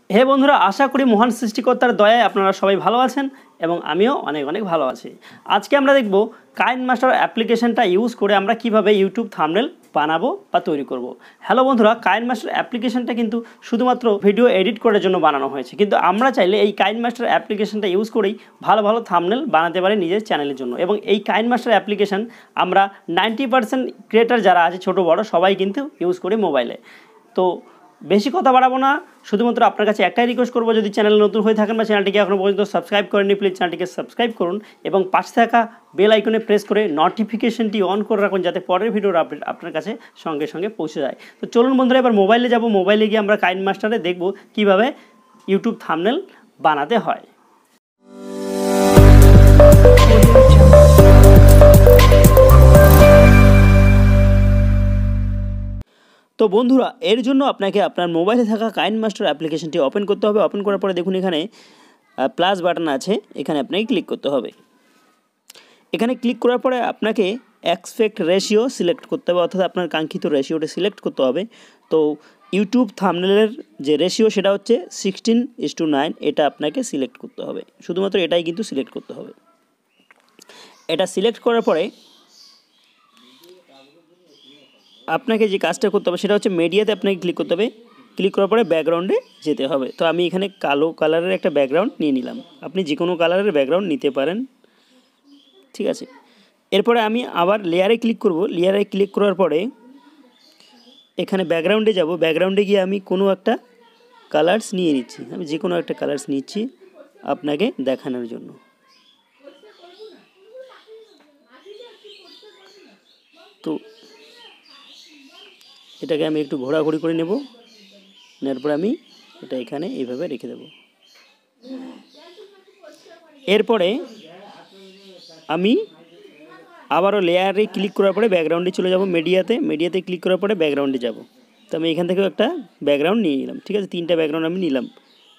হে বন্ধুরা, আশা করি মহান সৃষ্টিকর্তার দয়ায় আপনারা সবাই ভালো আছেন এবং আমিও অনেক অনেক ভালো আছি। আজকে আমরা দেখব কাইনমাস্টার অ্যাপ্লিকেশনটা ইউজ করে আমরা কিভাবে ইউটিউব থাম্বনেল বানাবো বা তৈরি করব। হ্যালো বন্ধুরা, কাইনমাস্টার অ্যাপ্লিকেশনটা কিন্তু শুধুমাত্র ভিডিও এডিট করার জন্য বানানো হয়েছে, কিন্তু আমরা চাইলে এই কাইনমাস্টার অ্যাপ্লিকেশনটা ইউজ করেই ভালো ভালো থাম্বনেল বানাতে পারি নিজের চ্যানেলের জন্য। এবং এই কাইনমাস্টার অ্যাপ্লিকেশন আমরা 90% ক্রিয়েটার যারা আছে ছোটো বড়ো সবাই কিন্তু ইউজ করি মোবাইলে। তো বেশি কথা বাড়াবো না, শুধুমাত্র আপনার কাছে একটাই রিকোয়েস্ট করবো, যদি চ্যানেল নতুন হয়ে থাকেন বা চ্যানেলটিকে এখনও পর্যন্ত সাবস্ক্রাইব করেননি, প্লিজ চ্যানেলটিকে সাবস্ক্রাইব করুন এবং পাশে থাকা বেল আইকনে প্রেস করে নোটিফিকেশনটি অন করে রাখুন, যাতে পরের ভিডিওর আপডেট আপনার কাছে সঙ্গে সঙ্গে পৌঁছে যায়। তো চলুন বন্ধুরা, এবার মোবাইলে যাব। মোবাইলে গিয়ে আমরা কাইনমাস্টারে দেখব কীভাবে ইউটিউব থাম্বনেল বানাতে হয়। তো বন্ধুরা, এর জন্য আপনাকে আপনার মোবাইলে থাকা কাইনমাস্টার অ্যাপ্লিকেশনটি ওপেন করতে হবে। ওপেন করার পরে দেখুন এখানে প্লাস বাটন আছে, এখানে আপনাকে ক্লিক করতে হবে। এখানে ক্লিক করার পরে আপনাকে এক্সপেক্ট রেশিও সিলেক্ট করতে হবে, অর্থাৎ আপনার কাঙ্ক্ষিত রেশিওটা সিলেক্ট করতে হবে। তো ইউটিউব থাম্বনেলের যে রেশিও সেটা হচ্ছে 16:9, এটা আপনাকে সিলেক্ট করতে হবে। শুধুমাত্র এটাই কিন্তু সিলেক্ট করতে হবে। এটা সিলেক্ট করার পরে আপনাকে যে কাজটা করতে হবে সেটা হচ্ছে মিডিয়াতে আপনাকে ক্লিক করতে হবে। ক্লিক করার পরে ব্যাকগ্রাউন্ডে যেতে হবে। তো আমি এখানে কালো কালারের একটা ব্যাকগ্রাউন্ড নিয়ে নিলাম, আপনি যে কোনো কালারের ব্যাকগ্রাউন্ড নিতে পারেন, ঠিক আছে। এরপরে আমি আবার লেয়ারে ক্লিক করব। লেয়ারে ক্লিক করার পরে এখানে ব্যাকগ্রাউন্ডে যাব। ব্যাকগ্রাউন্ডে গিয়ে আমি কোনো একটা কালার্স নিয়ে নিচ্ছি, আমি যে কোনো একটা কালার্স নিচ্ছি আপনাকে দেখানোর জন্য। তো এটাকে আমি একটু ঘোরাঘুরি করে নেব, নেওয়ার পরে আমি এটা এখানে এইভাবে রেখে দেব। এরপরে আমি আবারও লেয়ারে ক্লিক করার পরে ব্যাকগ্রাউন্ডে চলে যাব। মিডিয়াতে ক্লিক করার পরে ব্যাকগ্রাউন্ডে যাব। তো আমি এখান থেকেও একটা ব্যাকগ্রাউন্ড নিয়ে নিলাম, ঠিক আছে। 3টা ব্যাকগ্রাউন্ড আমি নিলাম।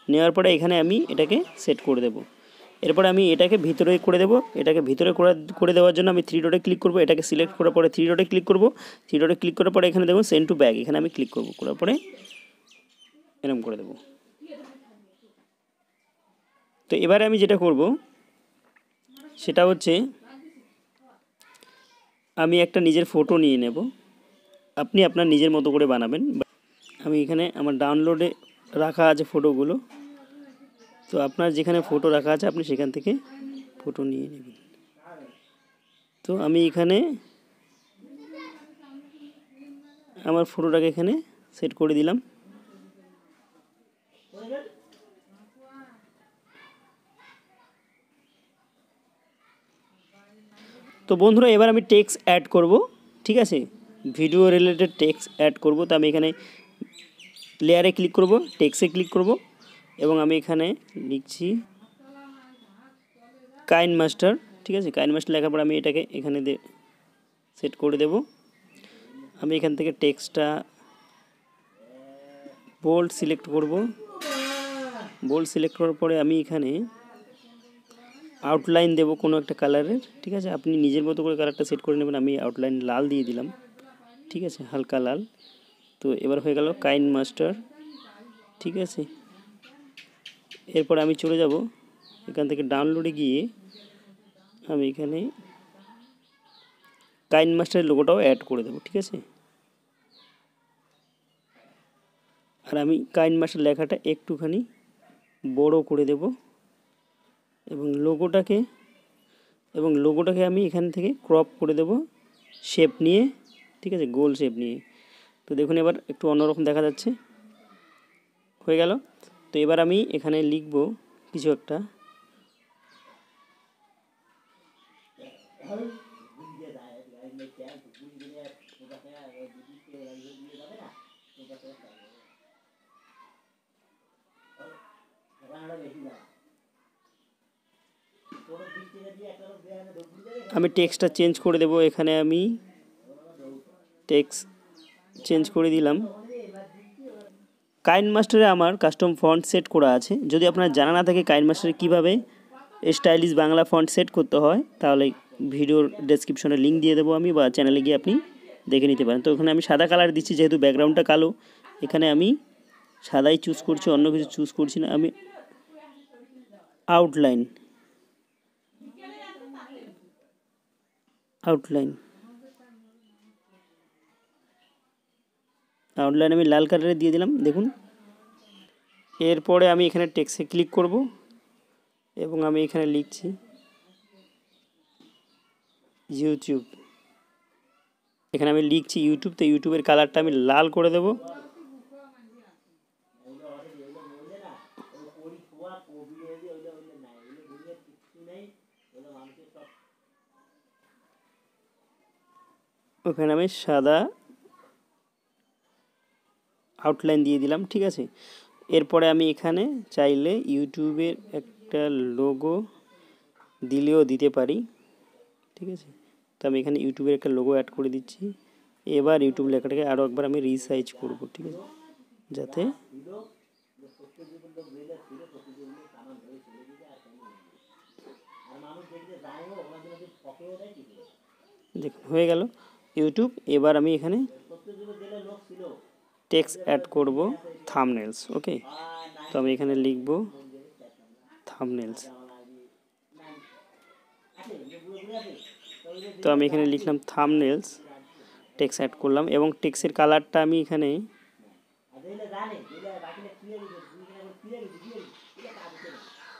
নেওয়ার পরে এখানে আমি এটাকে সেট করে দেব। এরপরে আমি এটাকে ভিতরে করে দেব। এটাকে ভিতরে করে দেওয়ার জন্য আমি 3 ডটে ক্লিক করব। এটাকে সিলেক্ট করার পরে 3 ডটে ক্লিক করব। 3 ডটে ক্লিক করার পরে এখানে দেখুন সেন্ড টু ব্যাক, এখানে আমি ক্লিক করব। করার পরে এরকম করে দেব। তো এবারে আমি যেটা করব সেটা হচ্ছে আমি একটা নিজের ফটো নিয়ে নেব। আপনি আপনার নিজের মতো করে বানাবেন। আমি এখানে আমার ডাউনলোডে রাখা আছে ফটোগুলো, তো আপনার যেখানে ফটো রাখা আছে আপনি সেখান থেকে ফটো নিয়ে নেবেন। তো আমি এখানে আমার ফটোটাকে এখানে সেট করে দিলাম। তো বন্ধুরা, এবার আমি টেক্সট অ্যাড করব, ঠিক আছে, ভিডিও রিলেটেড টেক্সট অ্যাড করব। তো আমি এখানে লেয়ারে ক্লিক করব, টেক্সটে ক্লিক করব এবং আমি এখানে লিখছি কাইনমাস্টার, ঠিক আছে। কাইনমাস্টার লেখার পর আমি এটাকে এখানে সেট করে দেব। আমি এখান থেকে টেক্সটটা বোল্ড সিলেক্ট করব। বোল্ড সিলেক্ট করার পরে আমি এখানে আউটলাইন দেব কোনো একটা কালারের, ঠিক আছে। আপনি নিজের মতো করে কালারটা সেট করে নেবেন। আমি আউটলাইন লাল দিয়ে দিলাম, ঠিক আছে, হালকা লাল। তো এবার হয়ে গেল কাইনমাস্টার, ঠিক আছে। এরপর আমি চলে যাব এখান থেকে ডাউনলোডে গিয়ে আমি এখানে কাইনমাস্টারের লোগোটাও অ্যাড করে দেবো, ঠিক আছে। আর আমি কাইনমাস্টার লেখাটা একটুখানি বড় করে দেব এবং লোগোটাকে আমি এখান থেকে ক্রপ করে দেব শেপ নিয়ে, ঠিক আছে, গোল শেপ নিয়ে। তো দেখুন এবার একটু অন্যরকম দেখা যাচ্ছে, হয়ে গেল। তো এবার আমি এখানে লিখব কিছু একটা, আমি টেক্সটটা চেঞ্জ করে দেব। এখানে আমি টেক্সট চেঞ্জ করে দিলাম। কাইনমাস্টারে আমার কাস্টম ফন্ট সেট করা আছে। যদি আপনার জানা না থাকে কাইনমাস্টারে কীভাবে স্টাইলিশ বাংলা ফন্ট সেট করতে হয়, তাহলে ভিডিওর ডেসক্রিপশনে লিঙ্ক দিয়ে দেবো আমি, বা চ্যানেলে গিয়ে আপনি দেখে নিতে পারেন। তো ওখানে আমি সাদা কালার দিচ্ছি, যেহেতু ব্যাকগ্রাউন্ডটা কালো। এখানে আমি সাদাই চুজ করছি, অন্য কিছু চুজ করছি না। আমি আউটলাইন আউটলাইন আউটলাইন আমি লাল কালারে দিয়ে দিলাম, দেখুন। এরপরে আমি এখানে টেক্সটে ক্লিক করব এবং আমি এখানে লিখছি ইউটিউব। এখানে আমি লিখছি ইউটিউব, তো ইউটিউবের কালারটা আমি লাল করে দেব। ওখানে আমি সাদা আউটলাইন দিয়ে দিলাম, ঠিক আছে। এরপরে আমি এখানে চাইলে ইউটিউবের একটা লোগো দিলেও দিতে পারি, ঠিক আছে। তো আমি এখানে ইউটিউবের একটা লোগো অ্যাড করে দিচ্ছি। এবার ইউটিউব লেখাটাকে আরও একবার আমি রিসাইজ করব, ঠিক আছে, যাতে দেখুন হয়ে গেল ইউটিউব। এবার আমি এখানে টেক্সট অ্যাড করব থাম্বনেলস, ওকে। তো আমি এখানে লিখব থাম্বনেলস। তো আমি এখানে লিখলাম থাম্বনেলস, টেক্সট অ্যাড করলাম এবং টেক্সটের কালারটা আমি এখানে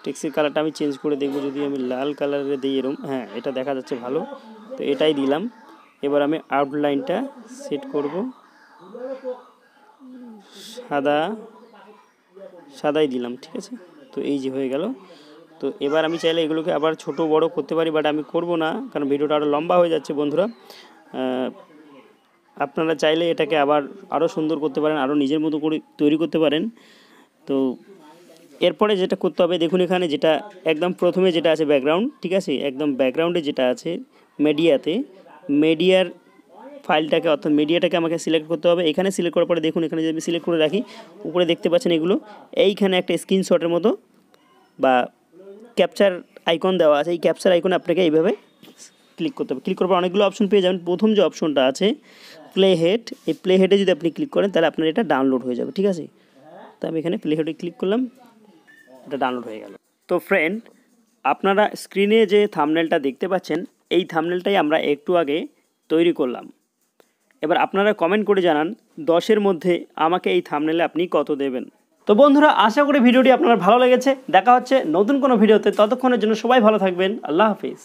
টেক্সটের কালারটা আমি চেঞ্জ করে দেখব। যদি আমি লাল কালারে দিই এরকম, হ্যাঁ এটা দেখা যাচ্ছে ভালো, তো এটাই দিলাম। এবার আমি আউটলাইনটা সেট করব, সাদাই দিলাম, ঠিক আছে। তো এই যে হয়ে গেল। তো এবার আমি চাইলে এগুলোকে আবার ছোট বড় করতে পারি, বাট আমি করব না, কারণ ভিডিওটা আরও লম্বা হয়ে যাচ্ছে বন্ধুরা। আপনারা চাইলে এটাকে আবার আরও সুন্দর করতে পারেন, আরও নিজের মতো করে তৈরি করতে পারেন। তো এরপরে যেটা করতে হবে, দেখুন এখানে যেটা একদম প্রথমে যেটা আছে ব্যাকগ্রাউন্ড, ঠিক আছে, একদম ব্যাকগ্রাউন্ডে যেটা আছে মিডিয়াতে, মিডিয়ার ফাইলটাকে অর্থাৎ মিডিয়াটাকে আমাকে সিলেক্ট করতে হবে। এখানে সিলেক্ট করার পরে দেখুন এখানে যদি আমি সিলেক্ট করে রাখি, উপরে দেখতে পাচ্ছেন এগুলো, এইখানে একটা স্ক্রিনশটের মতো বা ক্যাপচার আইকন দেওয়া আছে। এই ক্যাপচার আইকনে আপনাকে এইভাবে ক্লিক করতে হবে। ক্লিক করার পর অনেকগুলো অপশন পেয়ে যাবেন। প্রথম যে অপশনটা আছে প্লে হেড, এই প্লে হেডে যদি আপনি ক্লিক করেন তাহলে আপনার এটা ডাউনলোড হয়ে যাবে, ঠিক আছে। তো আমি এখানে প্লে হেডে ক্লিক করলাম, এটা ডাউনলোড হয়ে গেল। তো ফ্রেন্ড, আপনারা স্ক্রিনে যে থাম্বনেলটা দেখতে পাচ্ছেন, এই থাম্বনেলটাই আমরা একটু আগে তৈরি করলাম। এবার আপনারা কমেন্ট করে জানান 10-এর মধ্যে আমাকে এই থাম্বনেলে আপনি কত দেবেন। তো বন্ধুরা, আশা করি ভিডিওটি আপনার ভালো লেগেছে। দেখা হচ্ছে নতুন কোনো ভিডিওতে, ততক্ষণের জন্য সবাই ভালো থাকবেন। আল্লাহ হাফিজ।